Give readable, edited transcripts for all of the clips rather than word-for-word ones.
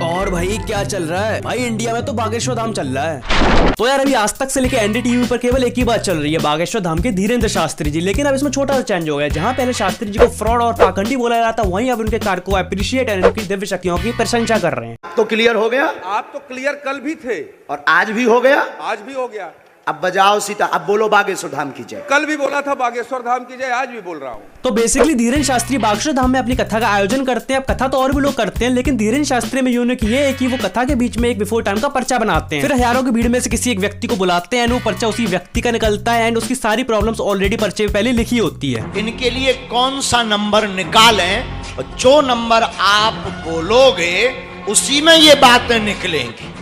और भाई क्या चल रहा है? भाई इंडिया में तो बागेश्वर धाम चल रहा है। तो यार अभी आज तक से लेके एनडीटीवी पर केवल एक ही बात चल रही है, बागेश्वर धाम के धीरेन्द्र शास्त्री जी। लेकिन अब इसमें छोटा सा चेंज हो गया। जहाँ पहले शास्त्री जी को फ्रॉड और पाखंडी बोला जा रहा था, वहीं अब उनके कार्य को अप्रिशिएट और उनकी दिव्य शक्तियों की प्रशंसा कर रहे हैं। तो क्लियर हो गया? आप तो क्लियर कल भी थे और आज भी हो गया? आज भी हो गया। अब बजाओ सीता, अब बोलो बागेश्वर धाम की जय। कल भी बोला था बागेश्वर धाम की जय, आज भी बोल रहा हूँ। तो बेसिकली धीरेन्द्र शास्त्री बागेश्वर धाम में अपनी कथा का आयोजन करते हैं। अब कथा तो और भी लोग करते हैं, लेकिन धीरेन्द्र शास्त्री में यूनिक ये है कि वो कथा के बीच में एक बिफोर टाइम का पर्चा बनाते हैं, फिर हजारों की भीड़ में से किसी एक व्यक्ति को बुलाते हैं, वो पर्चा उसी व्यक्ति का निकलता है एंड उसकी सारी प्रॉब्लम्स ऑलरेडी पर्चे में पहले लिखी होती है। इनके लिए कौन सा नंबर निकालें और जो नंबर आप बोलोगे उसी में ये बातें निकलेंगी।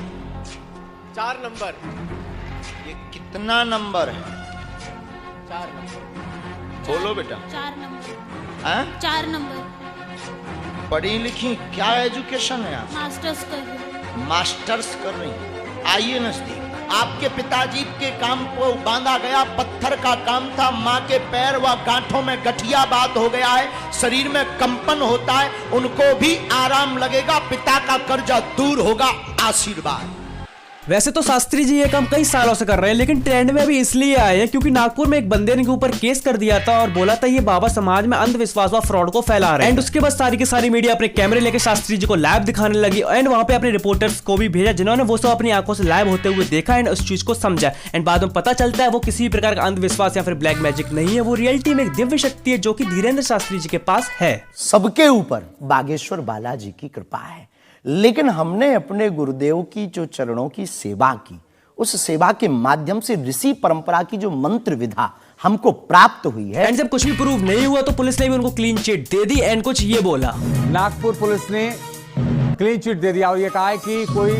4 नंबर। ये कितना नंबर है? 4 नंबर। बोलो बेटा। 4 नंबर। हैं? 4 नंबर। पढ़ी लिखी, क्या एजुकेशन है आप? मास्टर्स कर रही हूँ। मास्टर्स कर रही हैं। आइए नजदीक। आपके पिताजी के काम को बांधा गया पत्थर का काम था, माँ के पैर व गांठों में गठियाबाद हो गया है, शरीर में कंपन होता है, उनको भी आराम लगेगा, पिता का कर्जा दूर होगा, आशीर्वाद। वैसे तो शास्त्री जी ये काम कई सालों से कर रहे हैं, लेकिन ट्रेंड में अभी इसलिए आए हैं क्योंकि नागपुर में एक बंदे ने के ऊपर केस कर दिया था और बोला था ये बाबा समाज में अंधविश्वास व फ्रॉड को फैला रहे हैं। एंड उसके बाद सारी की सारी मीडिया अपने कैमरे लेके शास्त्री जी को लाइव दिखाने लगी एंड वहां पे अपने रिपोर्टर्स को भी भेजा, जिन्होंने वो सब अपनी आंखों से लाइव होते हुए देखा एंड उस चीज को समझा। एंड बाद में पता चलता है वो किसी प्रकार का अंधविश्वास या फिर ब्लैक मैजिक नहीं है, वो रियलिटी में एक दिव्य शक्ति है जो कि धीरेन्द्र शास्त्री जी के पास है। सबके ऊपर बागेश्वर बालाजी की कृपा है, लेकिन हमने अपने गुरुदेव की जो चरणों की सेवा की, उस सेवा के माध्यम से ऋषि परंपरा की जो मंत्र विधा हमको प्राप्त हुई है। एंड जब कुछ भी प्रूव नहीं हुआ तो पुलिस ने भी उनको clean chit they the and कुछ ये बोला, नागपुर पुलिस ने क्लीन चिट दे दिया और ये कहा है कि कोई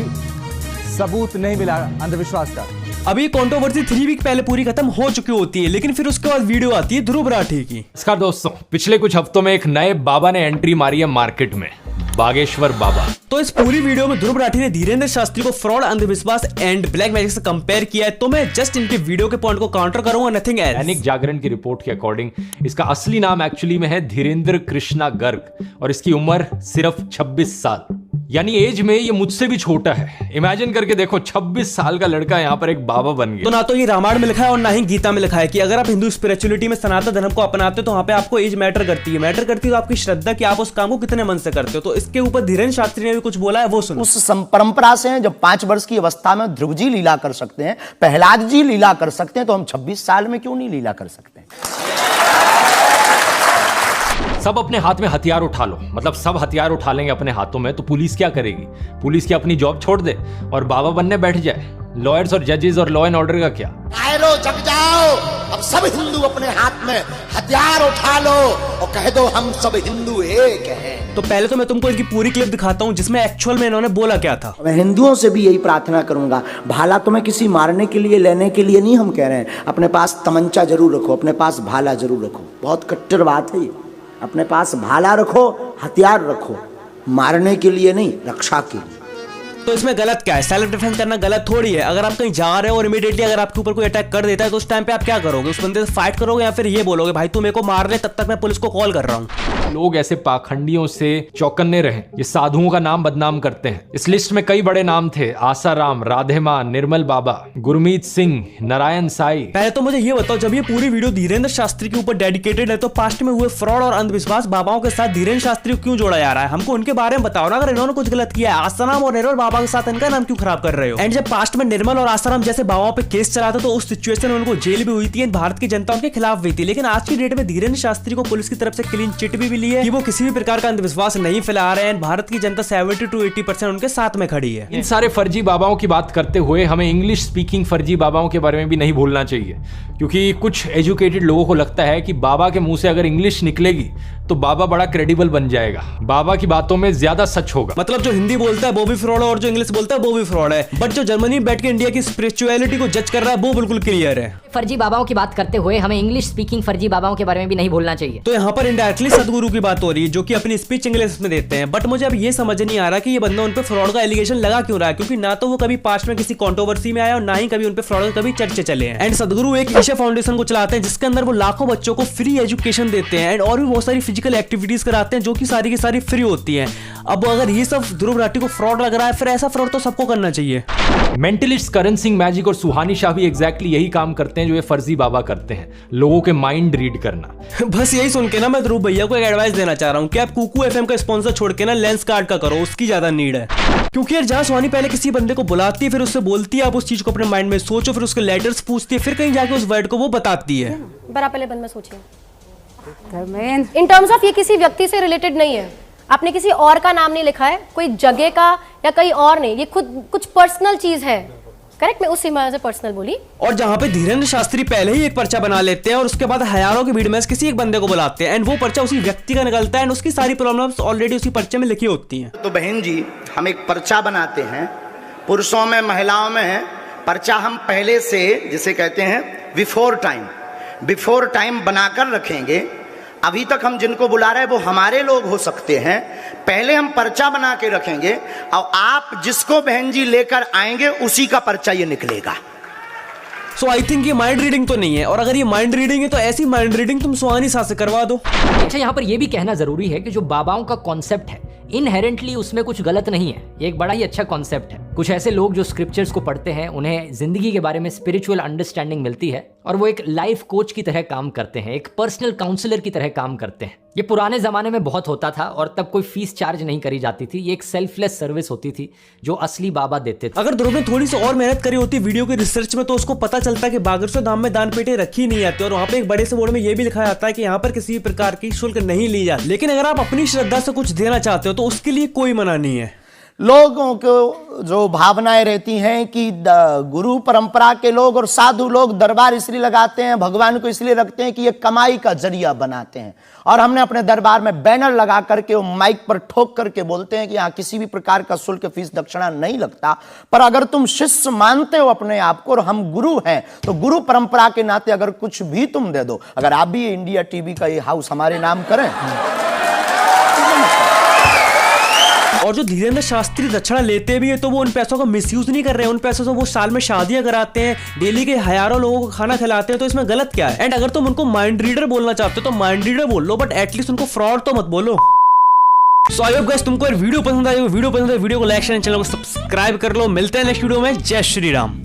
सबूत नहीं मिला अंधविश्वास का। अभी कंट्रोवर्सी 3 वीक पहले पूरी खत्म हो चुकी होती है, लेकिन फिर उसके बाद वीडियो आती है ध्रुव राठी की। नमस्कार दोस्तों, पिछले कुछ हफ्तों में एक नए बाबा ने एंट्री मारी है मार्केट में, बागेश्वर बाबा। तो इस पूरी वीडियो में ध्रुव राठी ने धीरेन्द्र शास्त्री को फ्रॉड, अंधविश्वास एंड ब्लैक मैजिक से कंपेयर किया है, तो मैं जस्ट इनके वीडियो के पॉइंट को काउंटर करूंगा, नथिंग एल्स। दैनिक जागरण की रिपोर्ट के अकॉर्डिंग इसका असली नाम एक्चुअली में है धीरेन्द्र कृष्णा गर्ग और इसकी उम्र सिर्फ 26 साल, यानी एज में ये मुझसे भी छोटा है। इमेजिन करके देखो, 26 साल का लड़का यहाँ पर एक बाबा बन गया। तो ना तो ये रामायण में लिखा है और ना ही गीता में लिखा है कि अगर आप हिंदू स्पिरिचुअलिटी में सनातन धर्म को अपनाते हो तो वहाँ पे आपको एज मैटर करती है तो आपकी श्रद्धा कि आप उस काम को कितने मन से करते हो। तो इसके ऊपर धीरेन्द्र शास्त्री ने भी कुछ बोला है, वो सुनो। उस परंपरा से जब 5 वर्ष की अवस्था में ध्रुव जी लीला कर सकते हैं, प्रहलाद जी लीला कर सकते हैं, तो हम 26 साल में क्यों नहीं लीला कर सकते? सब अपने हाथ में हथियार उठा लो, मतलब सब हथियार उठा लेंगे अपने हाथों में तो पुलिस क्या करेगी? पुलिस की अपनी जॉब छोड़ दे और बाबा बनने बैठ जाए। लॉयर्स और जजेस और लॉ एंड ऑर्डर का क्या? लो जग जाओ, अब सब हिंदू अपने हाथ में हथियार उठा लो और कह दो हम सब हिंदू एक हैं। तो पहले तो मैं तुमको इनकी पूरी क्लिप दिखाता हूँ जिसमें एक्चुअल में इन्होंने बोला क्या था। मैं हिंदुओं से भी यही प्रार्थना करूंगा, भाला तुम्हें किसी मारने के लिए, लेने के लिए नहीं हम कह रहे हैं, अपने पास तमंचा जरूर रखो, अपने पास भाला जरूर रखो। बहुत कट्टर बात है ये, अपने पास भाला रखो, हथियार रखो, मारने के लिए नहीं, रक्षा के लिए। तो इसमें गलत क्या है? सेल्फ डिफेंस करना गलत थोड़ी है। अगर आप कहीं जा रहे हो और इमीडिएटली अगर आपके ऊपर कोई अटैक कर देता है तो उस टाइम पे आप क्या करोगे? उस बंदे से फाइट करोगे या फिर ये बोलोगे भाई तू मेरे को मार ले, तब तक मैं पुलिस को कॉल कर रहा हूँ? लोग ऐसे पाखंडियों से चौकन्ने रहे, ये साधुओं का नाम बदनाम करते हैं। इस लिस्ट में कई बड़े नाम थे, आसाराम, राधे मां, निर्मल बाबा, गुरमीत सिंह, नारायण साई। पहले तो मुझे ये बताओ, जब ये पूरी वीडियो धीरेन्द्र शास्त्री के ऊपर डेडिकेटेड है तो पास्ट में हुए फ्रॉड और अंधविश्वास बाबाओं के साथ धीरेन्द्र शास्त्री को क्यों जोड़ा जा रहा है? हमको उनके बारे में बताओ ना। अगर इन्होंने कुछ गलत किया है, आसाराम और निर्मल बाबा के साथ इनका नाम क्यों खराब कर रहे हो? एंड जब पास्ट में निर्मल और आसाराम जैसे बाबाओं पे केस चला था तो उस सिचुएशन में उनको जेल भी हुई थी, भारत की जनता उनके खिलाफ हुई थी। लेकिन आज की डेट में धीरेन्द्र शास्त्री को पुलिस की तरफ से क्लीन चिट भी मिली है कि वो किसी भी प्रकार का अंधविश्वास नहीं फैला रहे हैं। भारत की जनता 70 to 80% उनके साथ में खड़ी है। इन सारे फर्जी बाबाओं की बात करते हुए हमें इंग्लिश स्पीकिंग फर्जी बाबाओं के बारे में भी नहीं भूलना चाहिए, क्योंकि कुछ एजुकेटेड लोगों को लगता है कि बाबा के मुंह से अगर इंग्लिश निकलेगी तो बाबा बड़ा क्रेडिबल बन जाएगा, बाबा की बातों में ज्यादा सच होगा। मतलब जो हिंदी बोलता है वो भी फ्रॉड है और जो इंग्लिश बोलता है वो भी फ्रॉड है, बट जो जर्मनी बैठ के इंडिया की स्पिरिचुअलिटी को जज कर रहा है वो बिल्कुल क्लियर है। फर्जी बाबाओं की बात करते हुए हमें इंग्लिश स्पीकिंग फर्जी बाबाओं के बारे में भी नहीं भूलना चाहिए। तो यहाँ पर इनडायरेक्टली सदगुरु की बात हो रही है जो कि अपनी स्पीच इंग्लिश में देते हैं। बट मुझे अब ये समझ नहीं आ रहा कि ये बंदा उन पे फ्रॉड का एलिगेशन लगा क्यों रहा है, क्योंकि ना तो वो कभी पास्ट में किसी कंट्रोवर्सी में आया और ना ही कभी उन पे फ्रॉड के कभी चर्चे चले हैं। एंड सदगुरु एक ईशा फाउंडेशन को चलाते हैं जिसके अंदर वो लाखों बच्चों को फ्री एजुकेशन देते हैं एंड और भी बहुत सारी फिजिकल एक्टिविटीज कराते हैं जो कि सारी की सारी फ्री होती है। अब अगर ये सब ध्रुव राठी को फ्रॉड लग रहा है, फिर ऐसा फ्रॉड तो सबको करना चाहिए। मेंटलिस्ट करण सिंह मैजिक और सुहानी शाह भी एग्जैक्टली यही काम करते हैं जो ये फर्जी बाबा करते हैं, लोगों के माइंड रीड करना। बस यही सुन के ना मैं ध्रुव भैया को एक एडवाइस देना चाह रहा हूँ कि आप कुकू एफएम का स्पॉन्सर छोड़ के ना लेंस कार्ड का करो, उसकी ज्यादा नीड है। क्योंकि यार जहाँ सुहानी पहले किसी बंदे को बुलाती है, फिर उससे बोलती है आप उस चीज को अपने माइंड में सोचो, फिर उसके लेटर्स पूछती है, फिर कहीं जाके उस वर्ड को वो बताती है। बड़ा पहले बंद में सोचिए, इन टर्म्स ऑफ ये किसी व्यक्ति से रिलेटेड नहीं है, आपने किसी और का नाम नहीं लिखा है, कोई जगह का या कहीं और नहीं, ये खुद कुछ पर्सनल चीज है। करेक्ट, मैं उस सीमा से पर्सनल बोली। और जहाँ पे धीरेन्द्र शास्त्री पहले ही एक पर्चा बना लेते हैं और उसके बाद हजारों की भीड़ में किसी एक बंदे को बुलाते हैं एंड वो पर्चा उसी व्यक्ति का निकलता है एंड उसकी सारी प्रॉब्लम्स ऑलरेडी उसी पर्चे में लिखी होती हैं। तो बहन जी, हम एक पर्चा बनाते हैं, पुरुषों में महिलाओं में पर्चा हम पहले से जिसे कहते हैं बिफोर टाइम बनाकर रखेंगे। अभी तक हम जिनको बुला रहे हैं वो हमारे लोग हो सकते हैं, पहले हम पर्चा बना के रखेंगे और आप जिसको बहन जी लेकर आएंगे उसी का पर्चा ये निकलेगा। सो आई थिंक ये माइंड रीडिंग तो नहीं है, और अगर ये माइंड रीडिंग है तो ऐसी माइंड रीडिंग तुम सुहानी शाह से करवा दो। अच्छा, यहाँ पर यह भी कहना जरूरी है कि जो बाबाओं का कॉन्सेप्ट है इनहेरेंटली उसमें कुछ गलत नहीं है, ये एक बड़ा ही अच्छा कॉन्सेप्ट है। कुछ ऐसे लोग जो स्क्रिप्चर्स को पढ़ते हैं उन्हें जिंदगी के बारे में स्पिरिचुअल अंडरस्टैंडिंग मिलती है और वो एक लाइफ कोच की तरह काम करते हैं, एक पर्सनल काउंसलर की तरह काम करते हैं। ये पुराने जमाने में बहुत होता था और तब कोई फीस चार्ज नहीं करी जाती थी, ये एक सेल्फलेस सर्विस होती थी जो असली बाबा देते थे। अगर ध्रुव ने थोड़ी सी और मेहनत करी होती वीडियो की रिसर्च में तो उसको पता चलता कि बागेश्वर धाम में दान पेटी रखी नहीं जाती और वहाँ पे एक बड़े से बोर्ड में ये भी लिखा जाता है कि यहाँ पर किसी प्रकार की शुल्क नहीं ली जाती। लेकिन अगर आप अपनी श्रद्धा से कुछ देना चाहते हो तो उसके लिए कोई मना नहीं है। लोगों को जो भावनाएं रहती हैं कि गुरु परंपरा के लोग और साधु लोग दरबार इसलिए लगाते हैं, भगवान को इसलिए रखते हैं कि ये कमाई का जरिया बनाते हैं। और हमने अपने दरबार में बैनर लगा करके वो माइक पर ठोक करके बोलते हैं कि यहाँ किसी भी प्रकार का शुल्क फीस दक्षिणा नहीं लगता। पर अगर तुम शिष्य मानते हो अपने आप को और हम गुरु हैं तो गुरु परंपरा के नाते अगर कुछ भी तुम दे दो, अगर आप भी इंडिया टीवी का ये हाउस हमारे नाम करें। और जो धीरेन्द्र शास्त्री दक्षिणा लेते भी है तो वो उन पैसों का मिसयूज नहीं कर रहे हैं, उन पैसों से वो साल में शादियां कराते हैं, डेली के हजारों लोगों को खाना खिलाते हैं, तो इसमें गलत क्या है। एंड अगर तुम उनको माइंड रीडर बोलना चाहते हो तो माइंड रीडर बोल लो, बट एटलीस्ट उनको फ्रॉड तो मत बोलो। सो आई होप गाइस तुमको वीडियो पसंद आई, वीडियो को लाइक शेयर, चैनल को सब्सक्राइब कर लो। मिलते हैं नेक्स्ट वीडियो में। जय श्री राम।